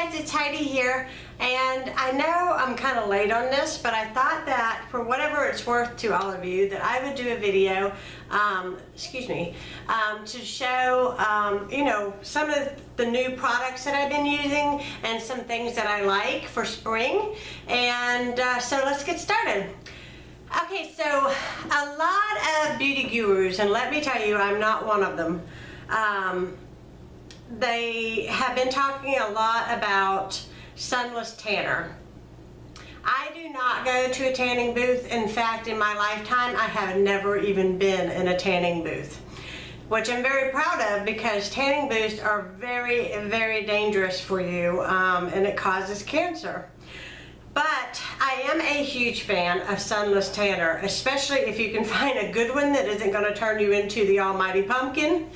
guys, it's Heidi here, and I know I'm kind of late on this, but I thought that for whatever it's worth to all of you, that I would do a video, to show, you know, some of the new products that I've been using and some things that I like for spring. And so let's get started. Okay, so a lot of beauty gurus, and let me tell you, I'm not one of them. They have been talking a lot about sunless tanner. I do not go to a tanning booth. In fact, in my lifetime, I have never even been in a tanning booth, which I'm very proud of, because tanning booths are very, very dangerous for you, and it causes cancer. But I am a huge fan of sunless tanner, especially if you can find a good one that isn't going to turn you into the almighty pumpkin.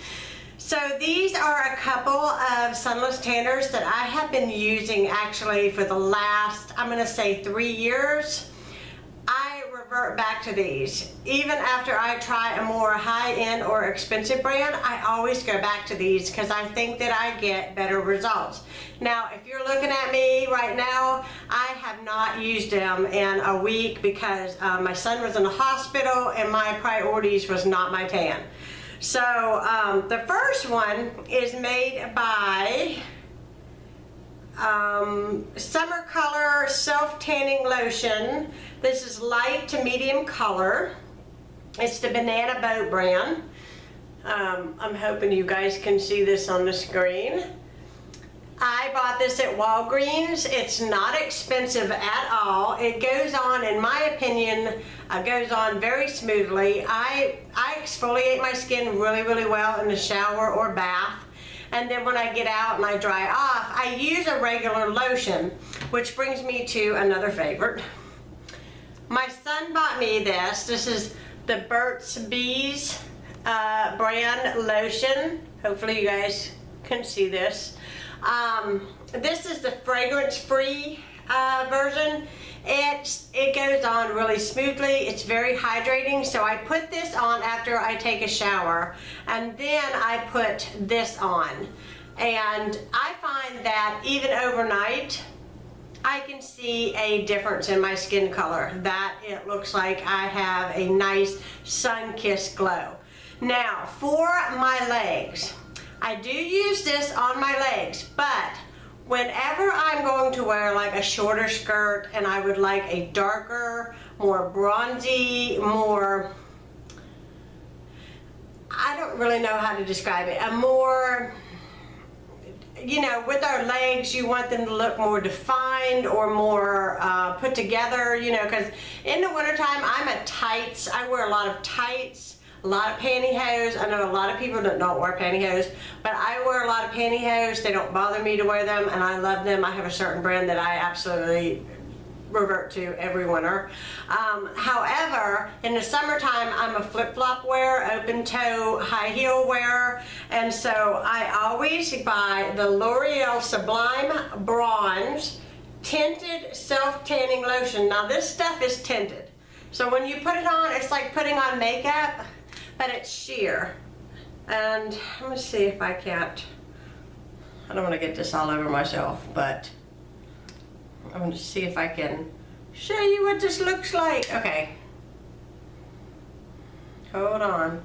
So these are a couple of sunless tanners that I have been using actually for the last, I'm going to say 3 years. I revert back to these. Even after I try a more high-end or expensive brand, I always go back to these because I think that I get better results. Now, if you're looking at me right now, I have not used them in a week because my son was in the hospital and my priorities was not my tan. So the first one is made by Summer Color Self Tanning Lotion. This is light to medium color. It's the Banana Boat brand. I'm hoping you guys can see this on the screen. I bought this at Walgreens. It's not expensive at all. It goes on, in my opinion, goes on very smoothly. I exfoliate my skin really, really well in the shower or bath. And then when I get out and I dry off, I use a regular lotion, which brings me to another favorite. My son bought me this. This is the Burt's Bees brand lotion. Hopefully you guys can see this. This is the fragrance-free version. It goes on really smoothly. It's very hydrating, so I put this on after I take a shower, and then I put this on. And I find that even overnight, I can see a difference in my skin color, that it looks like I have a nice sun-kissed glow. Now, for my legs, I do use this on my legs, but whenever I'm going to wear like a shorter skirt and I would like a darker, more bronzy, more, I don't really know how to describe it, a more, you know, with our legs, you want them to look more defined or more put together, you know, because in the wintertime, I'm a tights, I wear a lot of tights, a lot of pantyhose. I know a lot of people that don't wear pantyhose, but I wear a lot of pantyhose. They don't bother me to wear them, and I love them. I have a certain brand that I absolutely revert to every winter. However, in the summertime, I'm a flip-flop wearer, open-toe, high-heel wearer, and so I always buy the L'Oreal Sublime Bronze Tinted Self-Tanning Lotion. Now, this stuff is tinted, so when you put it on, it's like putting on makeup, but it's sheer. And let me see if I can't, I don't want to get this all over myself, but I'm going to see if I can show you what this looks like. Okay. Hold on.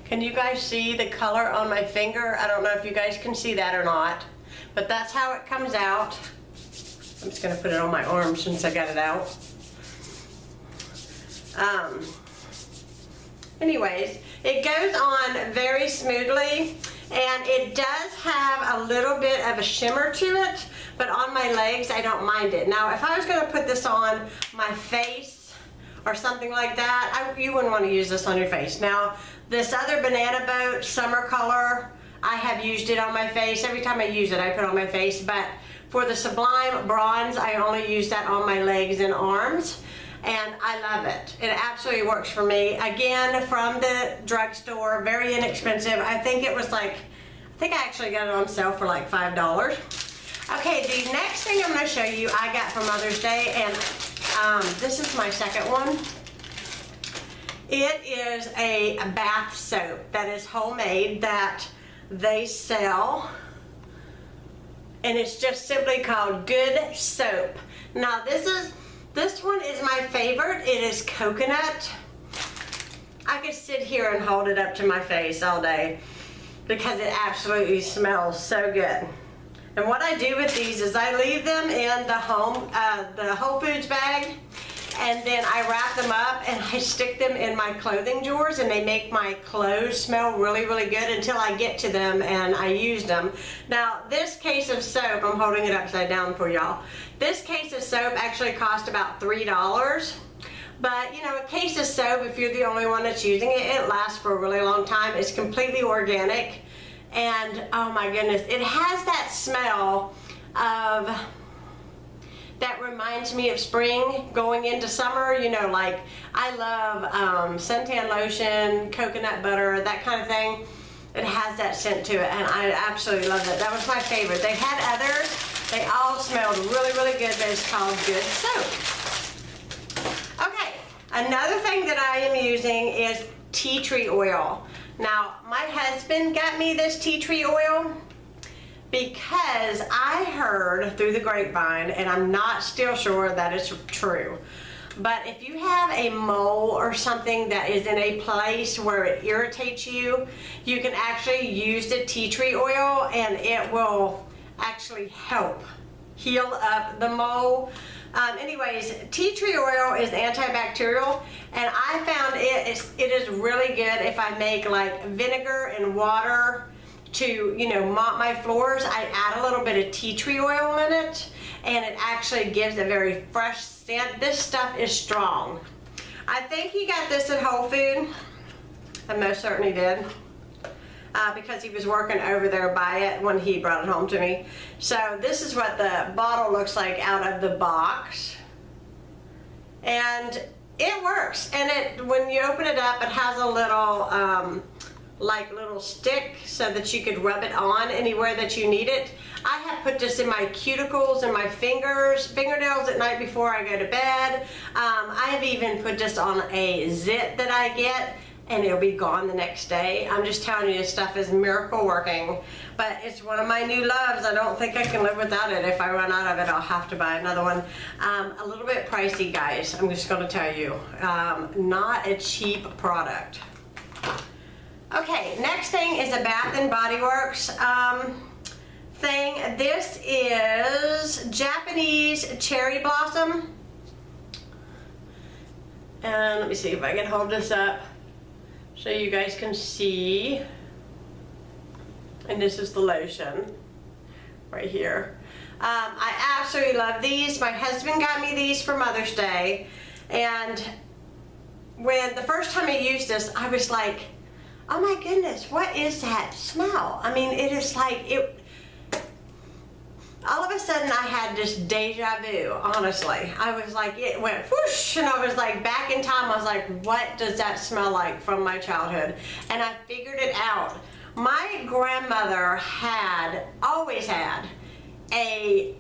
Can you guys see the color on my finger? I don't know if you guys can see that or not, but that's how it comes out. I'm just going to put it on my arm since I got it out. Anyways, it goes on very smoothly, and it does have a little bit of a shimmer to it, but on my legs, I don't mind it. Now, if I was going to put this on my face or something like that, you wouldn't want to use this on your face. Now, this other Banana Boat Summer Color, I have used it on my face. Every time I use it, I put it on my face, but for the Sublime Bronze, I only use that on my legs and arms. And I love it. It absolutely works for me. Again, from the drugstore, very inexpensive. I think it was like, I think I actually got it on sale for like $5. Okay, the next thing I'm going to show you, I got for Mother's Day, and this is my second one. It is a bath soap that is homemade that they sell and it's just simply called Good Soap. Now this one is my favorite. It is coconut. I could sit here and hold it up to my face all day because it absolutely smells so good. And what I do with these is I leave them in the Whole Foods bag, and then I wrap them up and I stick them in my clothing drawers, and they make my clothes smell really, really good until I get to them and I use them. Now this case of soap, I'm holding it upside down for y'all. This case of soap actually cost about $3. But you know, a case of soap, if you're the only one that's using it, it lasts for a really long time. It's completely organic, and oh my goodness, it has that smell of, that reminds me of spring going into summer. You know, like I love suntan lotion, coconut butter, that kind of thing. It has that scent to it, and I absolutely love it. That was my favorite. They had others. They all smelled really, really good, but it's called Good Soap. Okay, another thing that I am using is tea tree oil. Now, my husband got me this tea tree oil because I heard through the grapevine, and I'm not still sure that it's true, but if you have a mole or something that is in a place where it irritates you, you can actually use the tea tree oil and it will actually help heal up the mole. Anyways, tea tree oil is antibacterial, and I found it is really good if I make like vinegar and water to, you know, mop my floors. I add a little bit of tea tree oil in it, and it actually gives a very fresh scent. This stuff is strong. I think he got this at Whole Foods. I most certainly did. Because he was working over there by it when he brought it home to me. So this is what the bottle looks like out of the box. And it works. And when you open it up, it has a little like little stick so that you could rub it on anywhere that you need it. I have put this in my cuticles and my fingernails at night before I go to bed. I have even put this on a zit that I get, and it'll be gone the next day. I'm just telling you, this stuff is miracle working. But it's one of my new loves. I don't think I can live without it. If I run out of it, I'll have to buy another one. A little bit pricey, guys. I'm just gonna tell you. Not a cheap product. Okay, next thing is a Bath and Body Works thing. This is Japanese cherry blossom. And let me see if I can hold this up so you guys can see. And this is the lotion right here. I absolutely love these. My husband got me these for Mother's Day, and when the first time I used this, I was like, oh my goodness, what is that smell? I mean, it is like, all of a sudden I had this deja vu, honestly. I was like, it went whoosh, and I was like back in time. I was like, what does that smell like from my childhood? And I figured it out. My grandmother always had a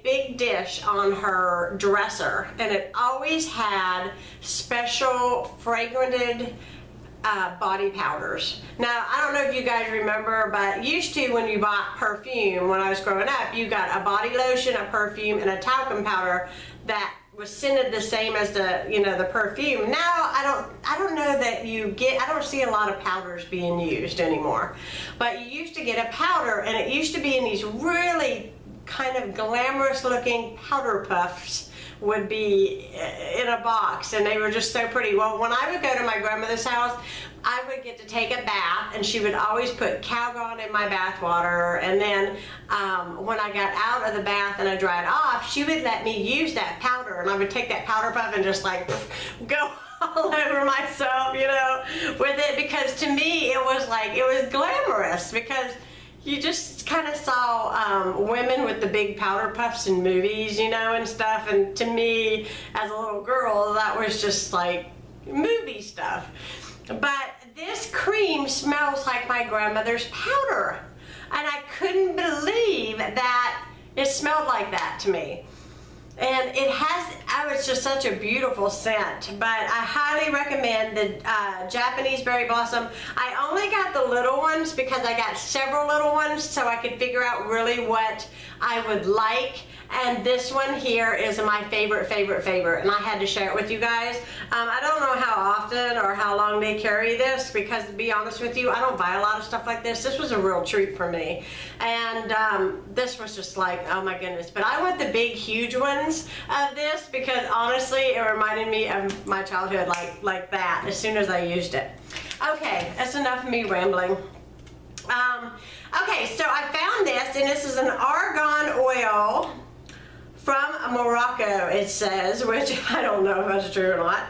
big dish on her dresser, and it always had special fragranted body powders. Now, I don't know if you guys remember, but used to, when you bought perfume, when I was growing up, you got a body lotion, a perfume, and a talcum powder that was scented the same as the, you know, the perfume. Now, I don't know that I don't see a lot of powders being used anymore. But you used to get a powder, and it used to be in these really kind of glamorous looking powder puffs would be in a box, and they were just so pretty. Well, when I would go to my grandmother's house, I would get to take a bath, and she would always put Calgon in my bath water, and then when I got out of the bath and I dried off, she would let me use that powder, and I would take that powder puff and just like go all over myself, you know, with it, because to me it was glamorous, because you just kind of saw women with the big powder puffs in movies, you know, and stuff. And to me, as a little girl, that was just like movie stuff. But this cream smells like my grandmother's powder. And I couldn't believe that it smelled like that to me. And it has, Oh, it's just such a beautiful scent. But I highly recommend the Japanese Berry Blossom. I only got the little ones because I got several little ones so I could figure out really what I would like. And this one here is my favorite, and I had to share it with you guys. I don't know how often or how long they carry this because, to be honest with you, I don't buy a lot of stuff like this. This was a real treat for me. And this was just like, oh my goodness. But I want the big, huge ones of this because, honestly, it reminded me of my childhood like that as soon as I used it. Okay, that's enough of me rambling. Okay, so I found this, and this is an argan oil from Morocco, it says, which I don't know if that's true or not.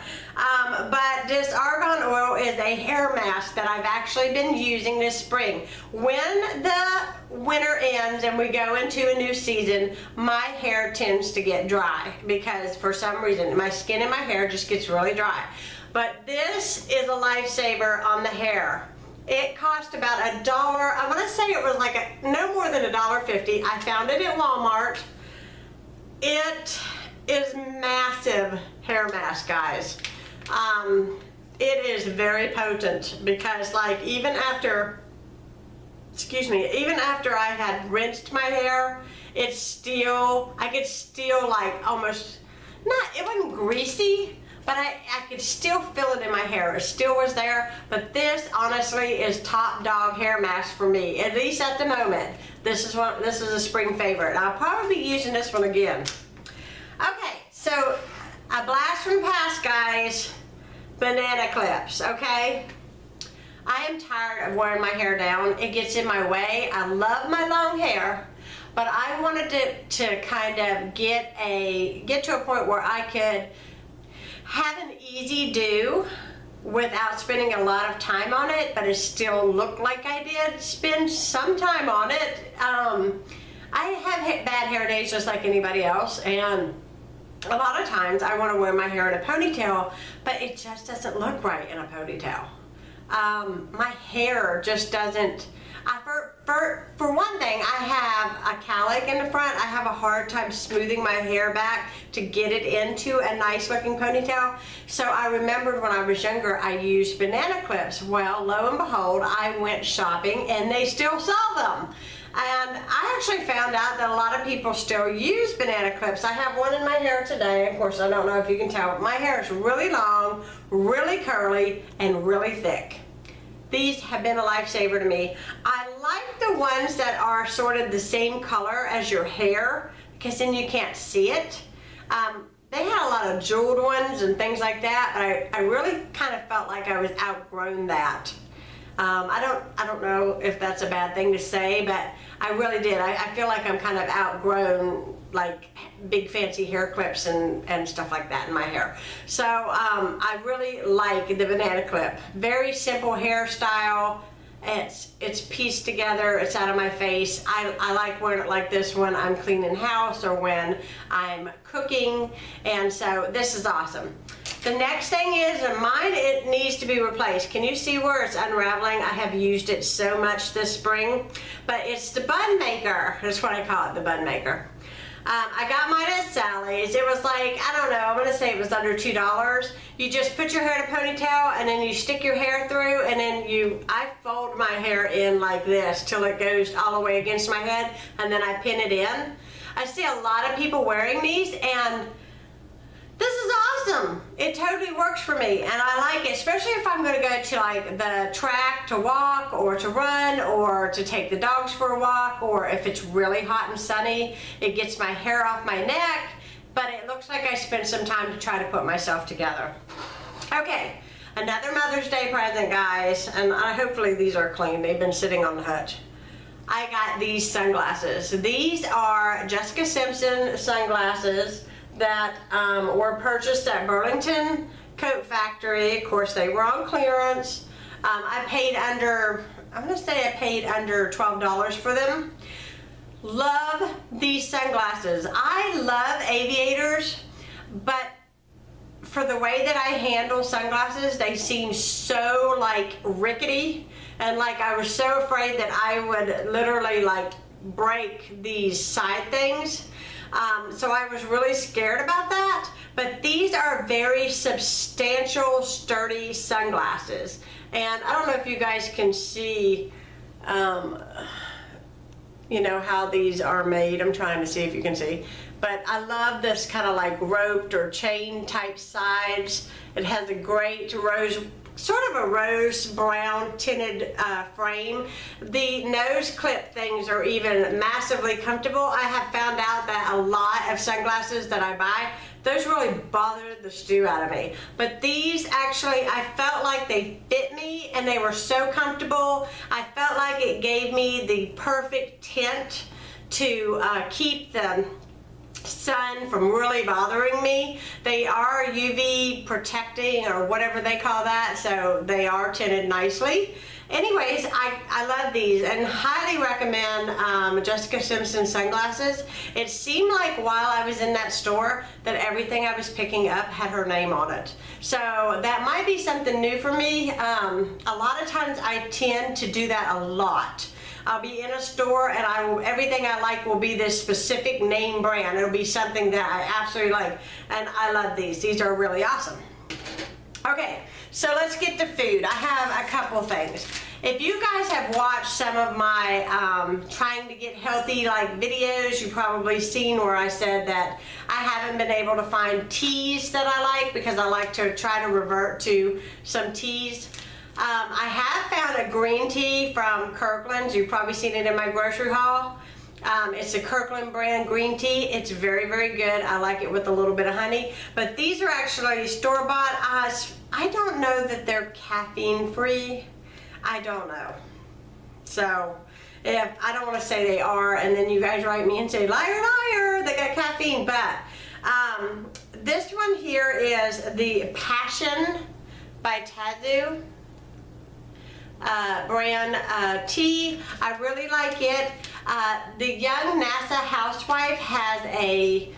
But this argan oil is a hair mask that I've actually been using this spring. When the winter ends and we go into a new season, my hair tends to get dry because for some reason my skin and my hair just gets really dry. But this is a lifesaver on the hair. It cost about $1. I want to say it was like no more than $1.50. I found it at Walmart. It is massive hair mask, guys. It is very potent because, like, even after I had rinsed my hair, it's still, I could still like almost, it wasn't greasy, but I could still feel it in my hair. It still was there, but this honestly is top dog hair mask for me, at least at the moment. This is a spring favorite. I'll probably be using this one again. Okay, so a blast from the past, guys. Banana clips, okay? I am tired of wearing my hair down. It gets in my way. I love my long hair, but I wanted to kind of get to a point where I could have an easy do without spending a lot of time on it, but it still looked like I did spend some time on it. I have bad hair days just like anybody else, and a lot of times I want to wear my hair in a ponytail, but it just doesn't look right in a ponytail. My hair just doesn't, for one thing, I have a cowlick in the front. I have a hard time smoothing my hair back to get it into a nice looking ponytail. So I remembered when I was younger I used banana clips. Well, lo and behold, I went shopping and they still sell them. And I actually found out that a lot of people still use banana clips. I have one in my hair today. Of course, I don't know if you can tell, but my hair is really long, really curly, and really thick. These have been a lifesaver to me. I like the ones that are sort of the same color as your hair because then you can't see it. They had a lot of jeweled ones and things like that, but I really kind of felt like I was outgrown that. I don't know if that's a bad thing to say, but I really did. I feel like I'm kind of outgrown like big fancy hair clips and stuff like that in my hair. So I really like the banana clip. Very simple hairstyle. It's pieced together. It's out of my face. I like wearing it like this when I'm cleaning house or when I'm cooking, and so this is awesome. The next thing is, mine, it needs to be replaced. Can you see where it's unraveling? I have used it so much this spring, but it's the bun maker. That's what I call it, the bun maker. I got mine at Sally's. It was like, I don't know, I'm gonna say it was under $2. You just put your hair in a ponytail and then you stick your hair through, and then I fold my hair in like this till it goes all the way against my head, and then I pin it in. I see a lot of people wearing these, and this is awesome. It totally works for me, and I like it, especially if I'm gonna go to like the track to walk or to run or to take the dogs for a walk, or if it's really hot and sunny, it gets my hair off my neck, but it looks like I spent some time to try to put myself together. Okay, another Mother's Day present, guys, and hopefully these are clean. They've been sitting on the hutch. I got these sunglasses. These are Jessica Simpson sunglasses that were purchased at Burlington Coat Factory. Of course, they were on clearance. I paid under, I'm gonna say I paid under $12 for them. Love these sunglasses. I love aviators, but for the way that I handle sunglasses, they seem so like rickety, and like I was so afraid that I would literally like break these side things. So I was really scared about that. But these are very substantial, sturdy sunglasses. And I don't know if you guys can see, you know, how these are made. I'm trying to see if you can see. But I love this kind of like roped or chain type sides. It has a great rose, sort of a rose brown tinted frame. The nose clip things are even massively comfortable. I have found out that a lot of sunglasses that I buy, those really bothered the stew out of me. But these actually, I felt like they fit me and they were so comfortable. I felt like it gave me the perfect tint to keep the sun from really bothering me. They are UV protecting or whatever they call that, so they are tinted nicely. Anyways, I love these and highly recommend Jessica Simpson sunglasses. It seemed like while I was in that store that everything I was picking up had her name on it. So that might be something new for me. A lot of times I tend to do that a lot. I'll be in a store and everything I like will be this specific name brand. It'll be something that I absolutely like. And I love these. These are really awesome. Okay, so let's get to food. I have a couple things. If you guys have watched some of my trying to get healthy like videos, you've probably seen where I said that I haven't been able to find teas that I like because I like to try to revert to some teas. I have found a green tea from Kirkland's. You've probably seen it in my grocery haul. It's a Kirkland brand green tea. It's very, very good. I like it with a little bit of honey. But these are actually store-bought. I don't know that they're caffeine free. I don't know. So, if I don't want to say they are, and then you guys write me and say, liar, liar, they got caffeine. But this one here is the Passion by Tazu brand tea. I really like it. The young NASA housewife has a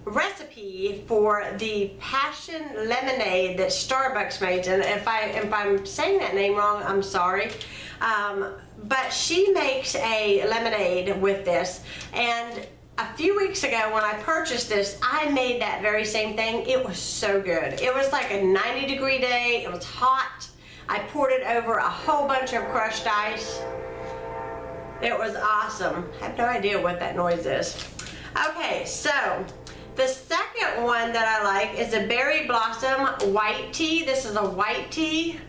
recipe for the passion lemonade that Starbucks made, and if I'm saying that name wrong, I'm sorry. But she makes a lemonade with this, and a few weeks ago when I purchased this, I made that very same thing. It was so good. It was like a 90-degree day. It was hot. I poured it over a whole bunch of crushed ice. It was awesome. I have no idea what that noise is. Okay, so the second one that I like is a Berry Blossom white tea. This is a white tea.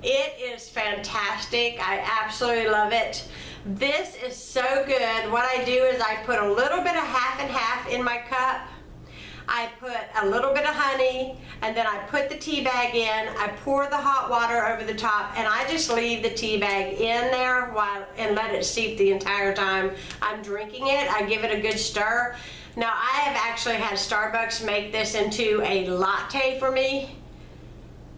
It is fantastic. I absolutely love it. This is so good. What I do is I put a little bit of half and half in my cup. I put a little bit of honey, and then I put the tea bag in. I pour the hot water over the top, and I just leave the tea bag in there and let it steep the entire time I'm drinking it. I give it a good stir. Now, I have actually had Starbucks make this into a latte for me,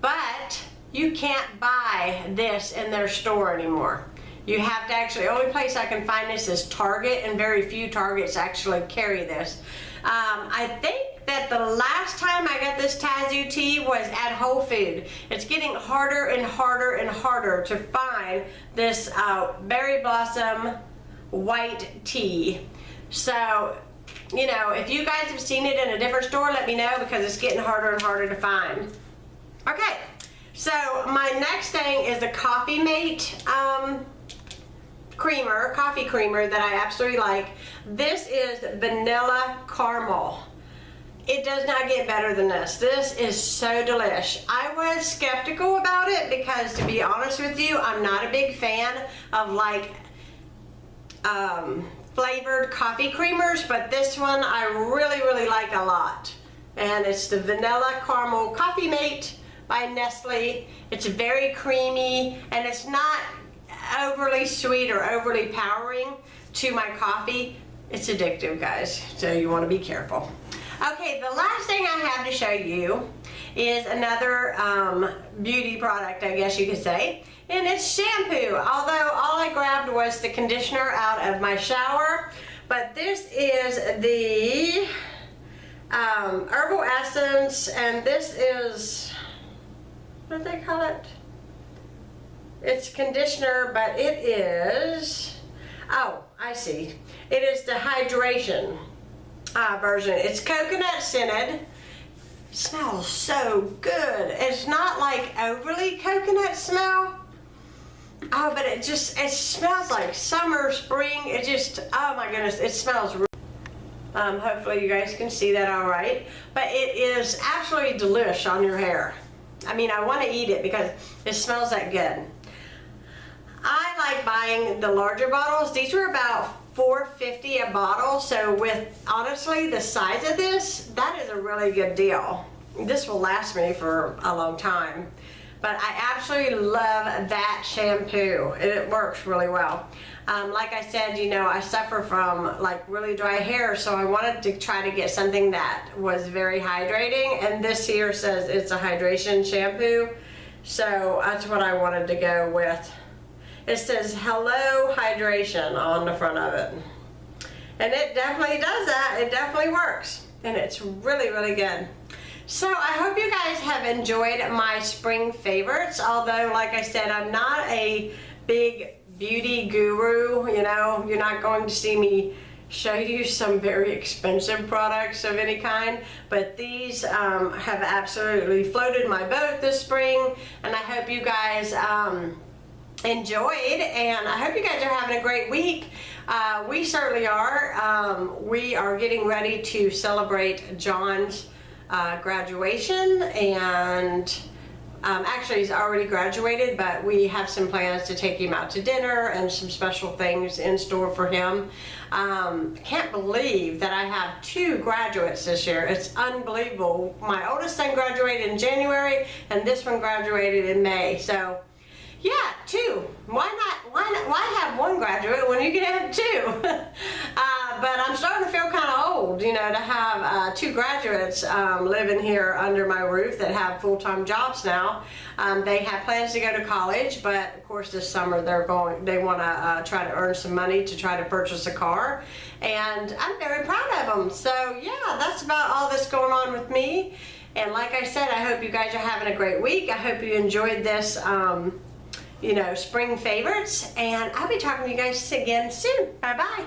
but you can't buy this in their store anymore. You have to actually, the only place I can find this is Target, and very few Targets actually carry this. I think that the last time I got this Tazu tea was at Whole Foods. It's getting harder and harder and harder to find this Berry Blossom white tea. So, you know, if you guys have seen it in a different store, let me know, because it's getting harder and harder to find. Okay, so my next thing is the Coffee Mate coffee creamer that I absolutely like. This is vanilla caramel. It does not get better than this. This is so delish. I was skeptical about it because, to be honest with you, I'm not a big fan of like flavored coffee creamers, but this one I really, really like a lot. And it's the Vanilla Caramel Coffee Mate by Nestle. It's very creamy, and it's not overly sweet or overly powering to my coffee. It's addictive, guys, so you want to be careful. Okay, the last thing I have to show you is another beauty product, I guess you could say, and it's shampoo. Although all I grabbed was the conditioner out of my shower, but this is the Herbal Essence, and this is, what do they call it? It's conditioner, but it is, oh, I see. It is the hydration version. It's coconut scented. Smells so good. It's not like overly coconut smell. Oh, but it smells like summer, spring. It just, oh my goodness, it smells really hopefully you guys can see that all right. But it is absolutely delish on your hair. I mean, I want to eat it because it smells that good. I like buying the larger bottles. These were about $4.50 a bottle. So with, honestly, the size of this, that is a really good deal. This will last me for a long time. But I absolutely love that shampoo. It works really well. Like I said, you know, I suffer from like really dry hair, so I wanted to try to get something that was very hydrating, and this here says it's a hydration shampoo, so that's what I wanted to go with. It says hello hydration on the front of it, and it definitely does that. It definitely works, and it's really, really good. So I hope you guys have enjoyed my spring favorites, although like I said, I'm not a big beauty guru. You know, you're not going to see me show you some very expensive products of any kind, but these have absolutely floated my boat this spring, and I hope you guys enjoyed, and I hope you guys are having a great week. We certainly are. We are getting ready to celebrate John's graduation, and actually he's already graduated, but we have some plans to take him out to dinner and some special things in store for him. Can't believe that I have 2 graduates this year. It's unbelievable. My oldest son graduated in January, and this one graduated in May. So yeah, 2. Why have 1 graduate when you can have 2? But I'm starting to feel kind of old, you know, to have 2 graduates living here under my roof that have full-time jobs now. They have plans to go to college, but of course this summer they want to try to earn some money to try to purchase a car, and I'm very proud of them. So yeah, that's about all that's going on with me. And like I said, I hope you guys are having a great week. I hope you enjoyed this you know, spring favorites, and I'll be talking to you guys again soon. Bye bye.